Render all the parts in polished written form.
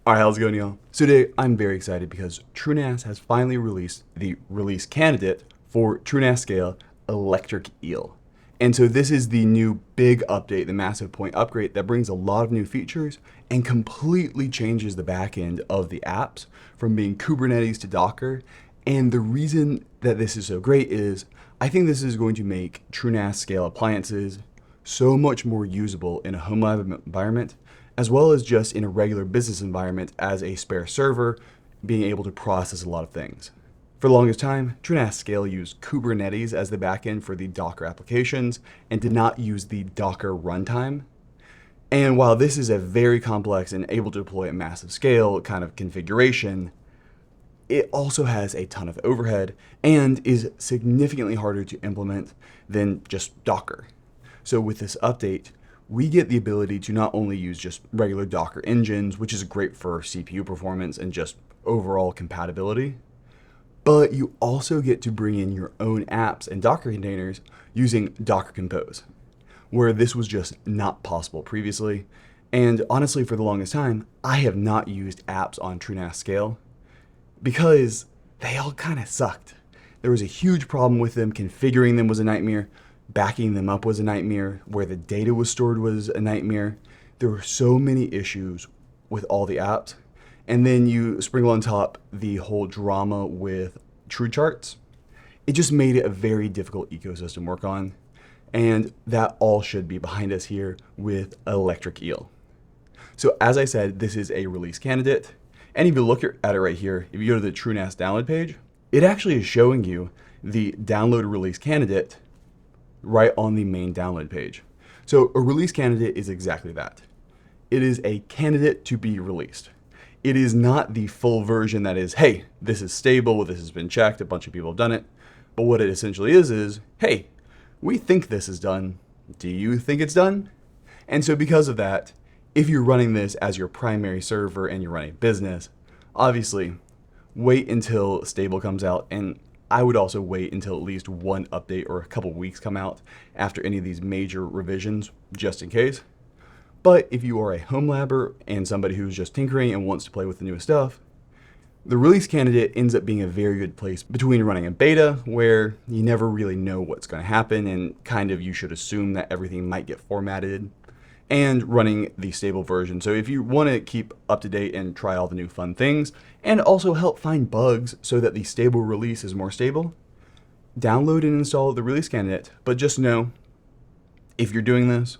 All right, how's it going, y'all? So today, I'm very excited because TrueNAS has finally released the release candidate for TrueNAS Scale Electric Eel. And so this is the new big update, the massive point upgrade that brings a lot of new features and completely changes the back end of the apps from being Kubernetes to Docker. And the reason that this is so great is I think this is going to make TrueNAS Scale appliances so much more usable in a home lab environment, as well as just in a regular business environment as a spare server, being able to process a lot of things. For the longest time, TrueNAS Scale used Kubernetes as the backend for the Docker applications and did not use the Docker runtime. And while this is a very complex and able to deploy at massive scale kind of configuration, it also has a ton of overhead and is significantly harder to implement than just Docker. So with this update, we get the ability to not only use just regular Docker engines, which is great for CPU performance and just overall compatibility, but you also get to bring in your own apps and Docker containers using Docker Compose, where this was just not possible previously. And honestly, for the longest time, I have not used apps on TrueNAS Scale because they all kind of sucked. There was a huge problem with them. Configuring them was a nightmare. Backing them up was a nightmare. Where the data was stored was a nightmare. There were so many issues with all the apps. And then you sprinkle on top the whole drama with TrueCharts. It just made it a very difficult ecosystem to work on. And that all should be behind us here with Electric Eel. So as I said, this is a release candidate. And if you look at it right here, if you go to the TrueNAS download page, it actually is showing you the download release candidate right on the main download page. So a release candidate is exactly that. It is a candidate to be released. It is not the full version that is, hey, this is stable, this has been checked, a bunch of people have done it. But what it essentially is, hey, we think this is done. Do you think it's done? And so because of that, if you're running this as your primary server and you're running a business, obviously wait until stable comes out. And I would also wait until at least one update or a couple weeks come out after any of these major revisions, just in case. But if you are a home labber and somebody who's just tinkering and wants to play with the newest stuff, the release candidate ends up being a very good place between running a beta where you never really know what's going to happen and kind of you should assume that everything might get formatted, and running the stable version. So if you want to keep up to date and try all the new fun things and also help find bugs so that the stable release is more stable, download and install the release candidate. But just know, if you're doing this,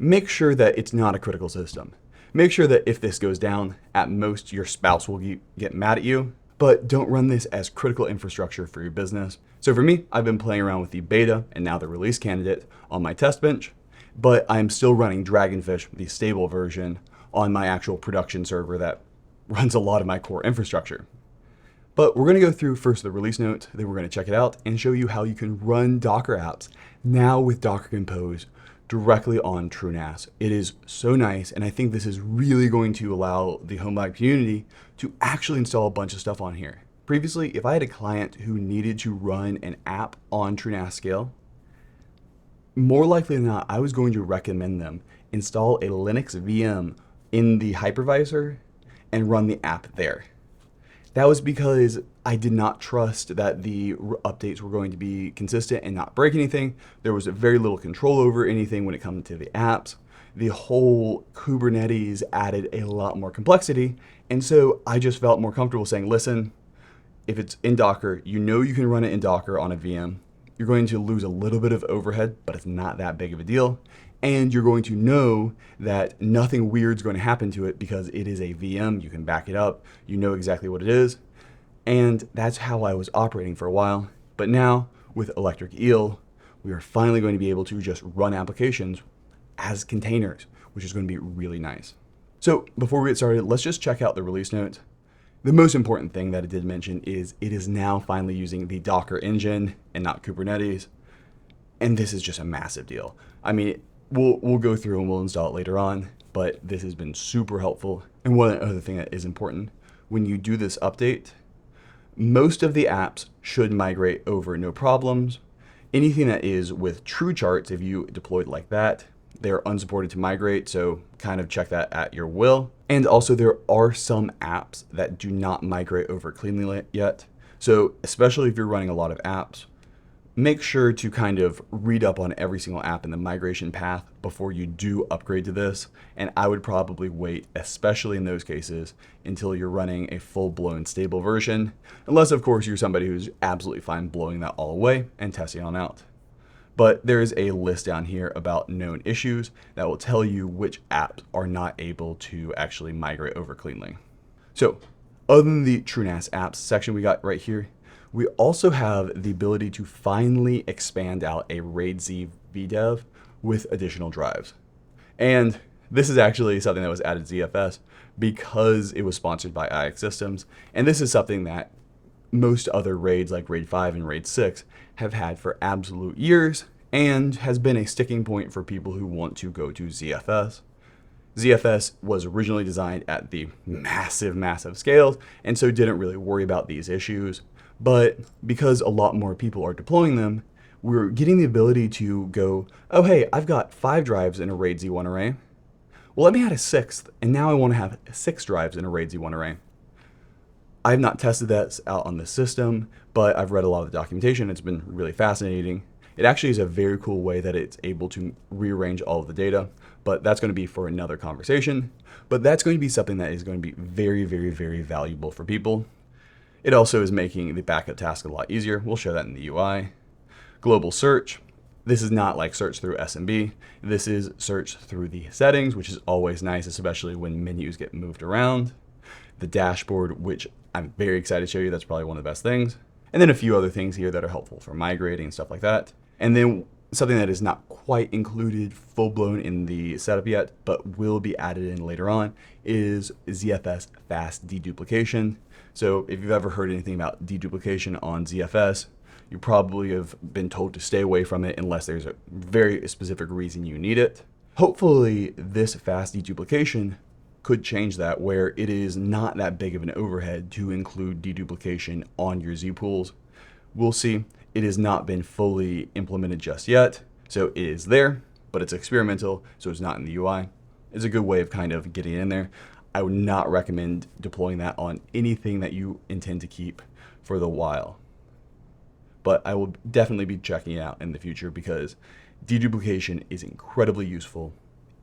make sure that it's not a critical system. Make sure that if this goes down, at most your spouse will get mad at you, but don't run this as critical infrastructure for your business. So for me, I've been playing around with the beta and now the release candidate on my test bench, but I'm still running Dragonfish, the stable version, on my actual production server that runs a lot of my core infrastructure. But we're going to go through first the release notes, then we're going to check it out and show you how you can run Docker apps now with Docker Compose directly on TrueNAS. It is so nice, and I think this is really going to allow the home lab community to actually install a bunch of stuff on here. Previously, if I had a client who needed to run an app on TrueNAS Scale, more likely than not, I was going to recommend them install a Linux VM in the hypervisor and run the app there. That was because I did not trust that the updates were going to be consistent and not break anything. There was very little control over anything when it comes to the apps. The whole Kubernetes added a lot more complexity. And so I just felt more comfortable saying, listen, if it's in Docker, you know you can run it in Docker on a VM. You're going to lose a little bit of overhead, but it's not that big of a deal. And you're going to know that nothing weird's going to happen to it because it is a VM. You can back it up. You know exactly what it is. And that's how I was operating for a while. But now with Electric Eel, we are finally going to be able to just run applications as containers, which is going to be really nice. So before we get started, let's just check out the release notes. The most important thing that it did mention is it is now finally using the Docker engine and not Kubernetes. And this is just a massive deal. I mean, we'll go through and we'll install it later on, but this has been super helpful. And one other thing that is important, when you do this update, most of the apps should migrate over no problems. Anything that is with TrueCharts, if you deployed like that, They're unsupported to migrate, so kind of check that at your will. And also there are some apps that do not migrate over cleanly yet. So especially if you're running a lot of apps, make sure to kind of read up on every single app in the migration path before you do upgrade to this. And I would probably wait, especially in those cases, until you're running a full-blown stable version, unless of course you're somebody who's absolutely fine blowing that all away and testing on out. But there is a list down here about known issues that will tell you which apps are not able to actually migrate over cleanly. So other than the TrueNAS apps section we got right here, we also have the ability to finally expand out a RAID Z VDEV with additional drives. And this is actually something that was added to ZFS because it was sponsored by IX Systems. And this is something that most other RAIDs like RAID 5 and RAID 6 have had for absolute years and has been a sticking point for people who want to go to ZFS. ZFS was originally designed at the massive scales and so didn't really worry about these issues. But because a lot more people are deploying them, we're getting the ability to go, oh hey, I've got 5 drives in a RAID Z1 array. Well, let me add a 6th, and now I want to have 6 drives in a RAID Z1 array. I have not tested that out on the system, but I've read a lot of the documentation. It's been really fascinating. It actually is a very cool way that it's able to rearrange all of the data, but that's going to be for another conversation. But that's going to be something that is going to be very valuable for people. It also is making the backup task a lot easier. We'll show that in the UI. Global search. This is not like search through SMB. This is search through the settings, which is always nice, especially when menus get moved around. The dashboard, which I'm very excited to show you. That's probably one of the best things. And then a few other things here that are helpful for migrating and stuff like that. And then something that is not quite included full-blown in the setup yet, but will be added in later on, is ZFS fast deduplication. So if you've ever heard anything about deduplication on ZFS, you probably have been told to stay away from it unless there's a very specific reason you need it. Hopefully this fast deduplication could change that, where it is not that big of an overhead to include deduplication on your Z pools. We'll see. It has not been fully implemented just yet, so it is there, but it's experimental, so it's not in the UI. It's a good way of kind of getting in there. I would not recommend deploying that on anything that you intend to keep for the while. But I will definitely be checking it out in the future because deduplication is incredibly useful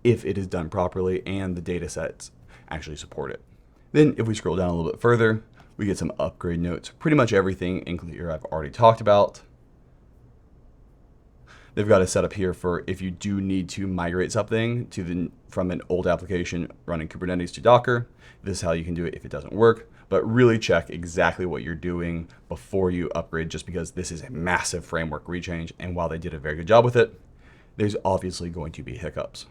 if it is done properly and the data sets actually support it. Then if we scroll down a little bit further, we get some upgrade notes. Pretty much everything in here I've already talked about. They've got a setup here for if you do need to migrate something from an old application running Kubernetes to Docker. This is how you can do it if it doesn't work. But really check exactly what you're doing before you upgrade, just because this is a massive framework rechange. And while they did a very good job with it, there's obviously going to be hiccups.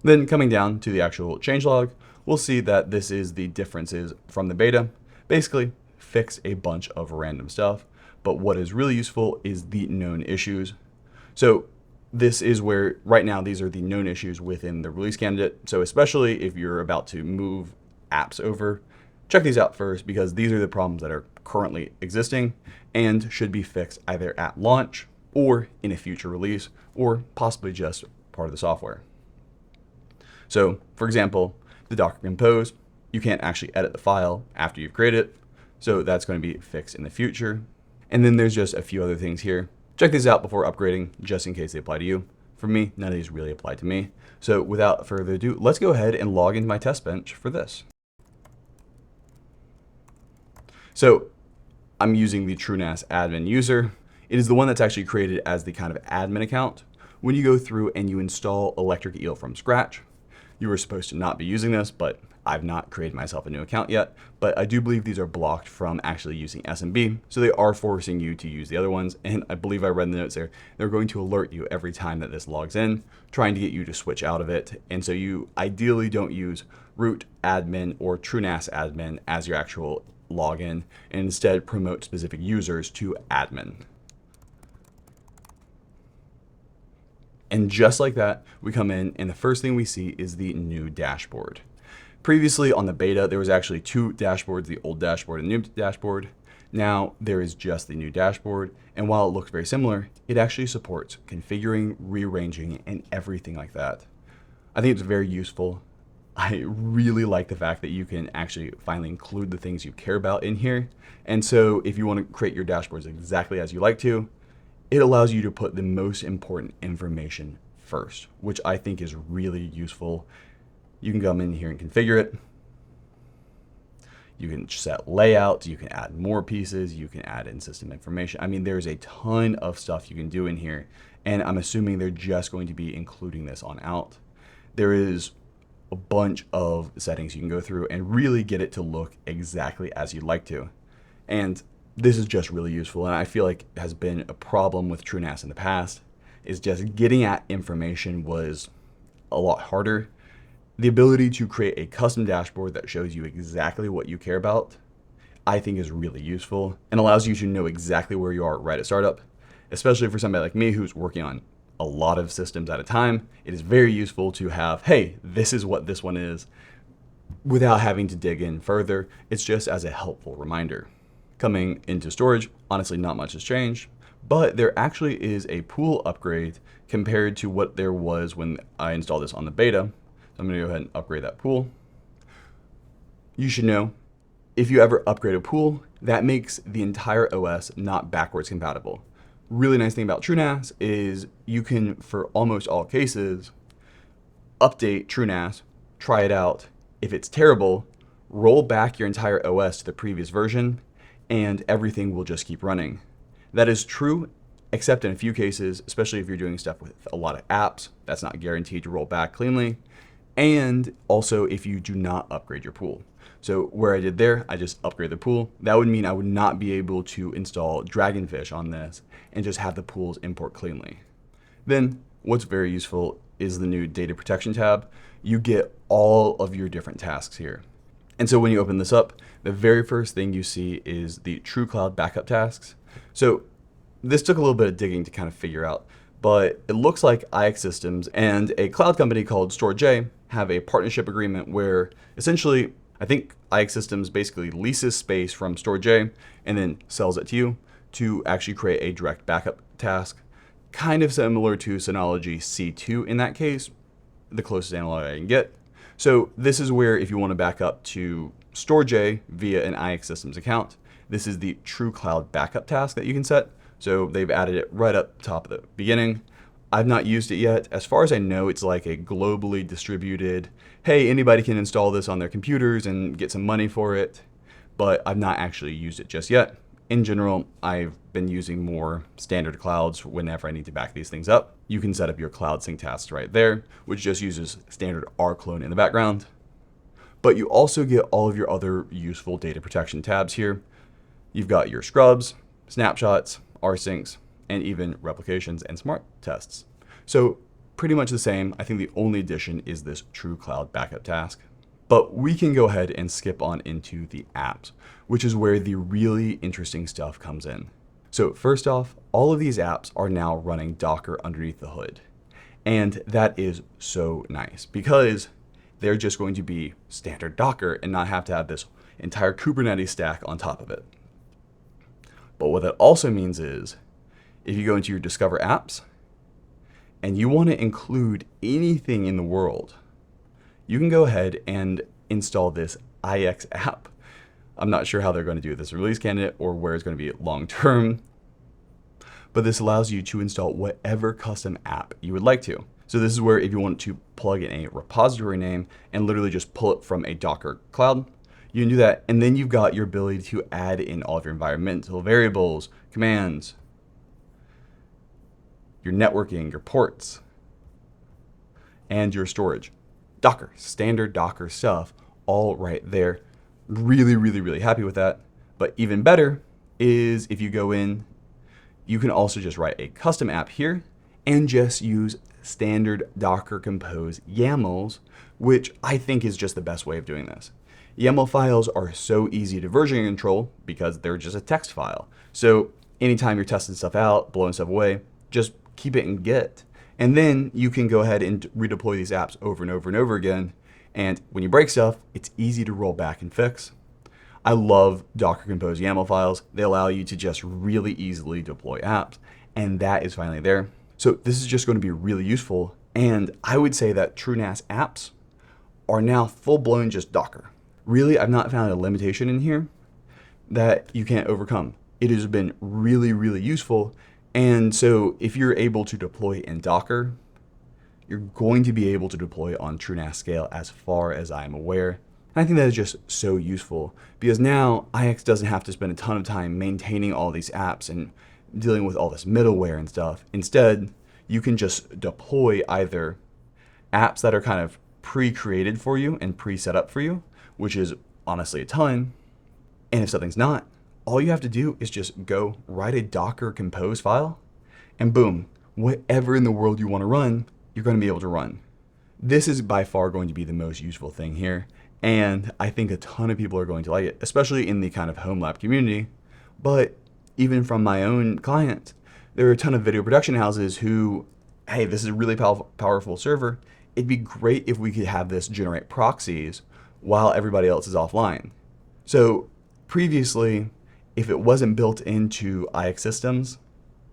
Then coming down to the actual changelog, we'll see that this is the differences from the beta. Basically, fix a bunch of random stuff. But what is really useful is the known issues. So this is where, right now, these are the known issues within the release candidate. So especially if you're about to move apps over, check these out first, because these are the problems that are currently existing and should be fixed either at launch or in a future release, or possibly just part of the software. So for example, the Docker Compose, you can't actually edit the file after you've created it. So that's going to be fixed in the future. And then there's just a few other things here. Check these out before upgrading, just in case they apply to you. For me, none of these really apply to me. So without further ado, let's go ahead and log into my test bench for this. So I'm using the TrueNAS admin user. It is the one that's actually created as the kind of admin account. When you go through and you install Electric Eel from scratch, you were supposed to not be using this, but I've not created myself a new account yet. But I do believe these are blocked from actually using SMB. So they are forcing you to use the other ones. And I believe I read in the notes there, they're going to alert you every time that this logs in, trying to get you to switch out of it. And so you ideally don't use root admin or TrueNAS admin as your actual login, and instead promote specific users to admin. And just like that, we come in and the first thing we see is the new dashboard. Previously on the beta, there was actually 2 dashboards, the old dashboard and the new dashboard. Now there is just the new dashboard, and while it looks very similar, it actually supports configuring, rearranging, and everything like that. I think it's very useful. I really like the fact that you can actually finally include the things you care about in here. And so if you want to create your dashboards exactly as you like to, it allows you to put the most important information first, which I think is really useful. You can come in here and configure it. You can set layouts, you can add more pieces, you can add in system information. I mean, there's a ton of stuff you can do in here, and I'm assuming they're just going to be including this on out. There is a bunch of settings you can go through and really get it to look exactly as you'd like to. And this is just really useful, and I feel like it has been a problem with TrueNAS in the past, is just getting at information was a lot harder. The ability to create a custom dashboard that shows you exactly what you care about, I think is really useful and allows you to know exactly where you are right at startup, especially for somebody like me who's working on a lot of systems at a time. It is very useful to have, hey, this is what this one is, without having to dig in further. It's just as a helpful reminder. Coming into storage, honestly, not much has changed, but there actually is a pool upgrade compared to what there was when I installed this on the beta. So I'm going to go ahead and upgrade that pool. You should know, if you ever upgrade a pool, that makes the entire OS not backwards compatible. Really nice thing about TrueNAS is you can, for almost all cases, update TrueNAS, try it out. If it's terrible, roll back your entire OS to the previous version, and everything will just keep running. That is true, except in a few cases, especially if you're doing stuff with a lot of apps, that's not guaranteed to roll back cleanly. And also if you do not upgrade your pool. So where I did there, I just upgrade the pool. That would mean I would not be able to install Dragonfish on this and just have the pools import cleanly. Then what's very useful is the new data protection tab. You get all of your different tasks here. And so when you open this up, the very first thing you see is the TrueCloud backup tasks. So this took a little bit of digging to kind of figure out, but it looks like IX Systems and a cloud company called StorageJ have a partnership agreement where essentially, I think IX Systems basically leases space from StorageJ and then sells it to you to actually create a direct backup task, kind of similar to Synology C2 in that case, the closest analog I can get. So this is where if you want to back up to StorageJ via an IX Systems account, this is the TrueCloud backup task that you can set. So they've added it right up top of the beginning. I've not used it yet. As far as I know, it's like a globally distributed, hey, anybody can install this on their computers and get some money for it, but I've not actually used it just yet. In general, I've been using more standard clouds whenever I need to back these things up. You can set up your cloud sync tasks right there, which just uses standard rclone in the background. But you also get all of your other useful data protection tabs here. You've got your scrubs, snapshots, rsyncs, and even replications and smart tests. So pretty much the same. I think the only addition is this TrueCloud backup task. But we can go ahead and skip on into the apps, which is where the really interesting stuff comes in. So first off, all of these apps are now running Docker underneath the hood. And that is so nice because they're just going to be standard Docker and not have to have this entire Kubernetes stack on top of it. But what that also means is if you go into your Discover apps and you want to include anything in the world, you can go ahead and install this IX app. I'm not sure how they're going to do this release candidate or where it's going to be long term, but this allows you to install whatever custom app you would like to. So this is where if you want to plug in a repository name and literally just pull it from a Docker cloud, you can do that. And then you've got your ability to add in all of your environmental variables, commands, your networking, your ports, and your storage. Docker, standard Docker stuff, all right there. Really, really, really happy with that. But even better is if you go in, you can also just write a custom app here and just use standard Docker Compose YAMLs, which I think is just the best way of doing this. YAML files are so easy to version control because they're just a text file. So anytime you're testing stuff out, blowing stuff away, just keep it in Git. And then you can go ahead and redeploy these apps over and over and over again. And when you break stuff, it's easy to roll back and fix. I love Docker Compose YAML files. They allow you to just really easily deploy apps, and that is finally there. So this is just going to be really useful, and I would say that TrueNAS apps are now full-blown just Docker. Really, I've not found a limitation in here that you can't overcome. It has been really, really useful, and so if you're able to deploy in Docker, you're going to be able to deploy on TrueNAS Scale as far as I'm aware. And I think that is just so useful because now IX doesn't have to spend a ton of time maintaining all these apps and dealing with all this middleware and stuff. Instead, you can just deploy either apps that are kind of pre-created for you and pre-set up for you, which is honestly a ton. And if something's not, all you have to do is just go write a Docker Compose file, and boom, whatever in the world you want to run, you're going to be able to run. This is by far going to be the most useful thing here, and I think a ton of people are going to like it, especially in the kind of home lab community. But even from my own clients, there are a ton of video production houses who, hey, this is a really powerful server. It'd be great if we could have this generate proxies while everybody else is offline. So previously, if it wasn't built into IX systems,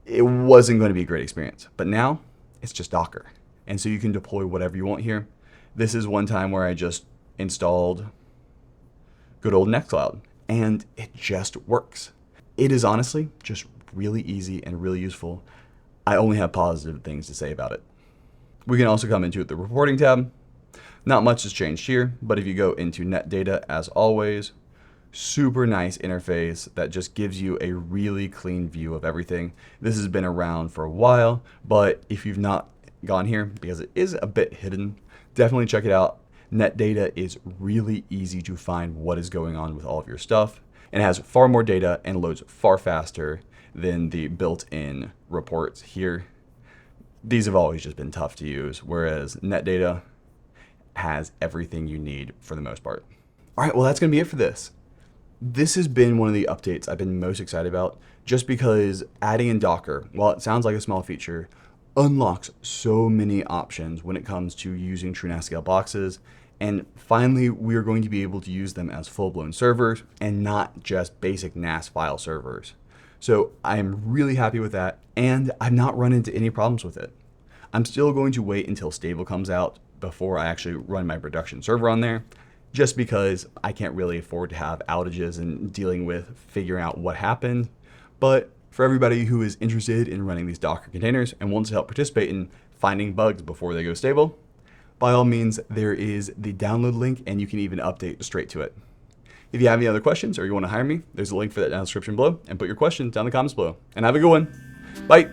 it wasn't going to be a great experience. But now it's just Docker. And so you can deploy whatever you want here. This is one time where I just installed good old Nextcloud, and it just works. It is honestly just really easy and really useful. I only have positive things to say about it. We can also come into the reporting tab. Not much has changed here, but if you go into net data, as always, super nice interface that just gives you a really clean view of everything. This has been around for a while, but if you've not gone here, because it is a bit hidden, definitely check it out. Net data is really easy to find what is going on with all of your stuff, and it has far more data and loads far faster than the built-in reports here. These have always just been tough to use, whereas net data has everything you need for the most part. All right, well, that's gonna be it for this. This has been one of the updates I've been most excited about, just because adding in Docker, while it sounds like a small feature, unlocks so many options when it comes to using TrueNAS Scale boxes. And finally, we are going to be able to use them as full-blown servers and not just basic NAS file servers. So I'm really happy with that, and I've not run into any problems with it. I'm still going to wait until stable comes out before I actually run my production server on there, just because I can't really afford to have outages and dealing with figuring out what happened. But for everybody who is interested in running these Docker containers and wants to help participate in finding bugs before they go stable, by all means, there is the download link, and you can even update straight to it. If you have any other questions or you want to hire me, there's a link for that down in the description below, and put your questions down in the comments below. And have a good one. Bye.